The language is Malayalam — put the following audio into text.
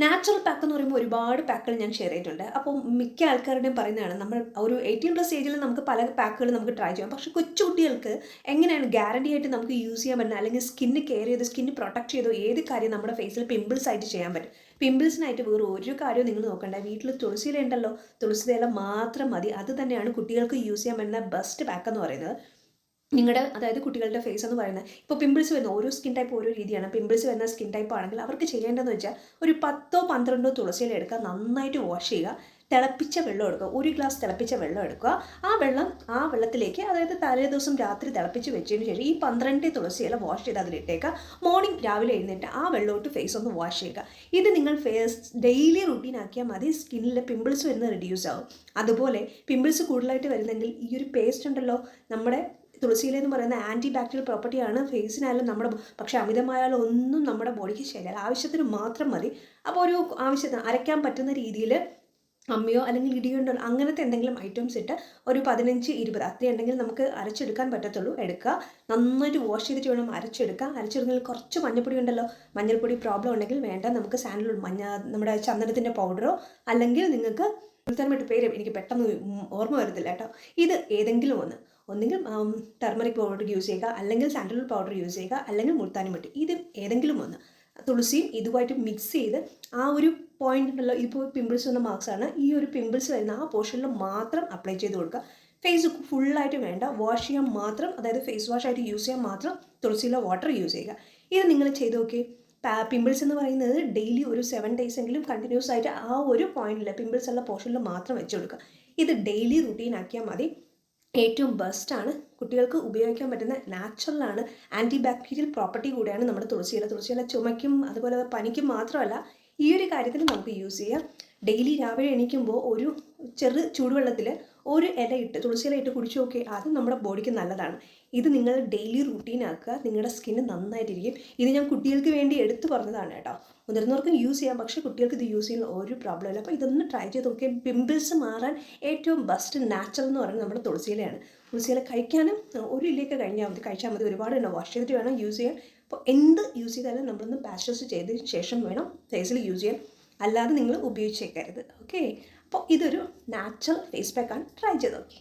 നാച്ചുറൽ പാക്ക് എന്ന് പറയുമ്പോൾ ഒരുപാട് പാക്കുകൾ ഞാൻ ഷെയർ ചെയ്തിട്ടുണ്ട്. അപ്പോൾ മിക്ക ആൾക്കാരുടെയും പറയുന്നതാണ് നമ്മൾ ഒരു 18+ ഏജിൽ നമുക്ക് പല പാക്കുകൾ നമുക്ക് ട്രൈ ചെയ്യാം. പക്ഷേ കൊച്ചുകുട്ടികൾക്ക് എങ്ങനെയാണ് ഗ്യാരണ്ടി ആയിട്ട് നമുക്ക് യൂസ് ചെയ്യാൻ പറ്റുന്നത്, അല്ലെങ്കിൽ സ്കിന്ന് കെയർ ചെയ്ത് സ്കിന്ന് പ്രൊട്ടക്ട് ചെയ്തോ ഏത് കാര്യം നമ്മുടെ ഫേസിൽ പിമ്പിൾസ് ആയിട്ട് ചെയ്യാൻ പറ്റും. പിമ്പിൾസിനായിട്ട് വേറെ ഒരു കാര്യവും നിങ്ങൾ നോക്കണ്ട. വീട്ടിൽ തുളസിയില ഉണ്ടല്ലോ, തുളസിയില മാത്രം മതി. അത് തന്നെയാണ് കുട്ടികൾക്ക് യൂസ് ചെയ്യാൻ പറ്റുന്ന ബെസ്റ്റ് പാക്ക് എന്ന് പറയുന്നത്. നിങ്ങളുടെ അതായത് കുട്ടികളുടെ ഫേസ് എന്ന് പറയുന്നത് ഇപ്പോൾ പിമ്പിൾസ് വരുന്ന ഓരോ സ്കിൻ ടൈപ്പ് ഓരോ രീതിയാണ്. പിമ്പിൾസ് വരുന്ന സ്കിൻ ടൈപ്പ് ആണെങ്കിൽ അവർക്ക് ചെയ്യേണ്ടതെന്ന് വെച്ചാൽ ഒരു 10-12 തുളസിയില എടുക്കുക, നന്നായിട്ട് വാഷ് ചെയ്യുക, തിളപ്പിച്ച വെള്ളം എടുക്കുക, 1 ഗ്ലാസ് തിളപ്പിച്ച വെള്ളം എടുക്കുക. ആ വെള്ളത്തിലേക്ക് അതായത് തലേ ദിവസം രാത്രി തിളപ്പിച്ച് വെച്ചതിന് ശേഷം ഈ 12 തുളസിയില വാഷ് ചെയ്ത് അതിലിട്ടേക്കുക. മോർണിംഗ് രാവിലെ എഴുന്നേറ്റ് ആ വെള്ളമോട്ട് ഫേസ് ഒന്ന് വാഷ് ചെയ്യുക. ഇത് നിങ്ങൾ ഫേസ് ഡെയിലി റുട്ടീൻ ആക്കിയാൽ മതി. സ്കിന്നിൽ പിമ്പിൾസ് വരുന്നത് റിഡ്യൂസ് ആകും. അതുപോലെ പിമ്പിൾസ് കൂടുതലായിട്ട് വരുന്നെങ്കിൽ ഈ ഒരു പേസ്റ്റ് ഉണ്ടല്ലോ, നമ്മുടെ തുളസിയില എന്ന് പറയുന്ന ആൻറ്റി ബാക്ടീരിയൽ പ്രോപ്പർട്ടിയാണ് ഫേസിനായാലും നമ്മുടെ, പക്ഷേ അമിതമായാലും ഒന്നും നമ്മുടെ ബോഡിക്ക് ശരിയല്ല. ആവശ്യത്തിന് മാത്രം മതി. അപ്പോൾ ഒരു ആവശ്യത്തിന് അരയ്ക്കാൻ പറ്റുന്ന രീതിയിൽ അമ്മയോ അല്ലെങ്കിൽ ഇടിയുണ്ടോ അങ്ങനത്തെ എന്തെങ്കിലും ഐറ്റംസ് ഇട്ട് ഒരു 15-20 അത്രയും ഉണ്ടെങ്കിൽ നമുക്ക് അരച്ചെടുക്കാൻ പറ്റത്തുള്ളൂ. എടുക്കുക, നന്നായിട്ട് വാഷ് ചെയ്തിട്ട് വേണം അരച്ചെടുക്കുക. അരച്ചെടുക്കുന്നതിൽ കുറച്ച് മഞ്ഞൾപ്പൊടി ഉണ്ടല്ലോ, മഞ്ഞൾപ്പൊടി പ്രോബ്ലം ഉണ്ടെങ്കിൽ വേണ്ട, നമുക്ക് നമ്മുടെ ചന്ദനത്തിൻ്റെ പൗഡറോ അല്ലെങ്കിൽ നിങ്ങൾക്ക് മുൾത്താനിമിട്ടി, പേര് എനിക്ക് പെട്ടെന്ന് ഓർമ്മ വരുന്നില്ല കേട്ടോ. ഇത് ഏതെങ്കിലും ഒന്നെങ്കിൽ ടർമറിക് പൗഡർ യൂസ് ചെയ്യുക, അല്ലെങ്കിൽ സാൻഡൽവുഡ് പൗഡർ യൂസ് ചെയ്യുക, അല്ലെങ്കിൽ മുൾത്താനിമിട്ടി, ഇത് ഏതെങ്കിലും ഒന്ന് തുളസിയും ഇതുമായിട്ട് മിക്സ് ചെയ്ത് ആ ഒരു പോയിന്റ് ഉണ്ടല്ലോ, ഇപ്പോൾ പിമ്പിൾസ് വന്ന മാർക്സാണ്, ഈ ഒരു പിമ്പിൾസ് വരുന്ന ആ പോർഷനിൽ മാത്രം അപ്ലൈ ചെയ്ത് കൊടുക്കുക. ഫേസ് ഫുള്ളായിട്ട് വേണ്ട, വാഷ് ചെയ്യാൻ മാത്രം, അതായത് ഫേസ് വാഷ് ആയിട്ട് യൂസ് ചെയ്യാൻ മാത്രം തുളസിയിലെ വാട്ടർ യൂസ് ചെയ്യുക. ഇത് നിങ്ങൾ ചെയ്ത് നോക്കി. പിമ്പിൾസ് എന്ന് പറയുന്നത് ഡെയിലി ഒരു 7 days എങ്കിലും കണ്ടിന്യൂസ് ആയിട്ട് ആ ഒരു പോയിന്റിൽ പിമ്പിൾസ് ഉള്ള പോർഷനിൽ മാത്രം വെച്ച് കൊടുക്കുക. ഇത് ഡെയിലി റുട്ടീൻ ആക്കിയാൽ മതി. ഏറ്റവും ബെസ്റ്റാണ്, കുട്ടികൾക്ക് ഉപയോഗിക്കാൻ പറ്റുന്ന നാച്ചുറലാണ്, ആൻറ്റി ബാക്ടീരിയൽ പ്രോപ്പർട്ടി കൂടെയാണ് നമ്മുടെ തുളസിയില ചുമയ്ക്കും അതുപോലെ പനിക്കും മാത്രമല്ല ഈ ഒരു കാര്യത്തിൽ നമുക്ക് യൂസ് ചെയ്യാം. ഡെയിലി രാവിലെ എണീക്കുമ്പോൾ ഒരു ചൂടുവെള്ളത്തിൽ ഒരു തുളസിയില ഇട്ട് കുടിച്ചു നോക്കി, അത് നമ്മുടെ ബോഡിക്ക് നല്ലതാണ്. ഇത് നിങ്ങൾ ഡെയിലി റുട്ടീൻ ആക്കുക, നിങ്ങളുടെ സ്കിന്ന് നന്നായിട്ടിരിക്കും. ഇത് ഞാൻ കുട്ടികൾക്ക് വേണ്ടി എടുത്തു പറഞ്ഞതാണ് കേട്ടോ. മുതിർന്നവർക്കും യൂസ് ചെയ്യാം, പക്ഷേ കുട്ടികൾക്ക് ഇത് യൂസ് ചെയ്യുന്ന ഒരു പ്രോബ്ലം ഇല്ല. അപ്പോൾ ഇതൊന്ന് ട്രൈ ചെയ്ത് നോക്കിയാൽ പിമ്പിൾസ് മാറാൻ ഏറ്റവും ബെസ്റ്റ് നാച്ചുറൽ എന്ന് പറയുന്നത് നമ്മുടെ തുളസിയിലയാണ്. തുളസിയില കഴിക്കാനും 1 ഇലയൊക്കെ കഴിച്ചാൽ മതി. ഒരുപാട് തന്നെ വാഷ് ചെയ്തിട്ട് വേണം യൂസ് ചെയ്യാൻ. അപ്പോൾ എന്ത് യൂസ് ചെയ്താലും നമ്മളൊന്ന് പാസ്ചറൈസ് ചെയ്തതിന് ശേഷം വേണം ഫേസിൽ യൂസ് ചെയ്യാൻ, അല്ലാതെ നിങ്ങൾ ഉപയോഗിച്ചേക്കരുത്. ഓക്കെ, അപ്പോൾ ഇതൊരു നാച്ചുറൽ ഫേസ് പാക്കാണ്. ട്രൈ ചെയ്ത് നോക്കി.